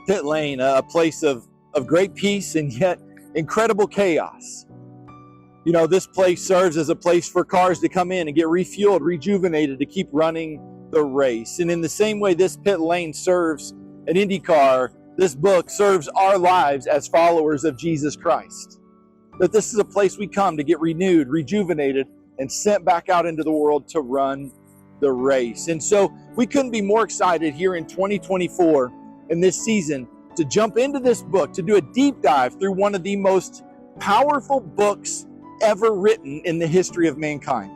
Pit Lane, a place of great peace and yet incredible chaos. You know, this place serves as a place for cars to come in and get refueled, rejuvenated, to keep running the race. And in the same way this pit lane serves an IndyCar, this book serves our lives as followers of Jesus Christ. That this is a place we come to get renewed, rejuvenated, and sent back out into the world to run the race. And so we couldn't be more excited here in 2024 in this season to jump into this book, to do a deep dive through one of the most powerful books ever written in the history of mankind.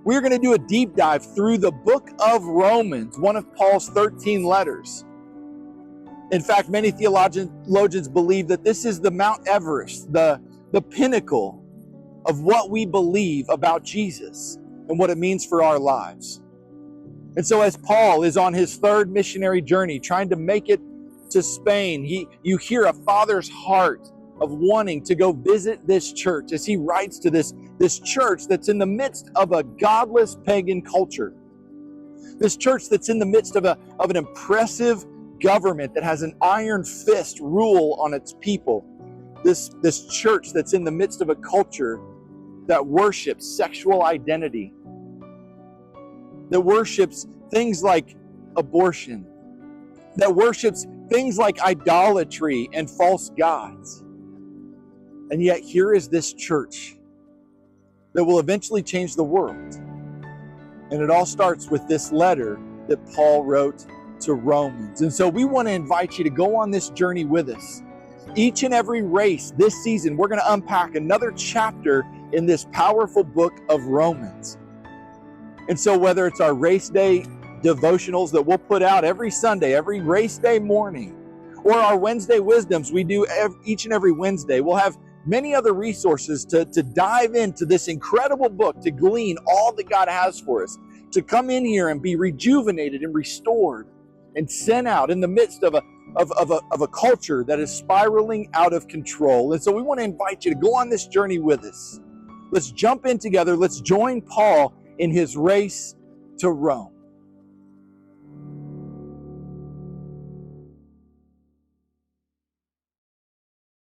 We're going to do a deep dive through the book of Romans, one of Paul's 13 letters. In fact, many theologians believe that this is the Mount Everest, the pinnacle of what we believe about Jesus and what it means for our lives. And so as Paul is on his third missionary journey, trying to make it to Spain, you hear a father's heart of wanting to go visit this church as he writes to this church that's in the midst of a godless pagan culture. This church that's in the midst of an oppressive government that has an iron fist rule on its people. This church that's in the midst of a culture that worships sexual identity, that worships things like abortion, that worships things like idolatry and false gods. And yet here is this church that will eventually change the world. And it all starts with this letter that Paul wrote to Romans. And so we want to invite you to go on this journey with us. Each and every race this season, we're going to unpack another chapter in this powerful book of Romans. And so whether it's our race day devotionals that we'll put out every Sunday, every race day morning, or our Wednesday wisdoms we do each and every Wednesday, we'll have many other resources to dive into this incredible book, to glean all that God has for us, to come in here and be rejuvenated and restored and sent out in the midst of a culture that is spiraling out of control. And so we want to invite you to go on this journey with us. Let's jump in together. Let's join Paul in his race to Rome.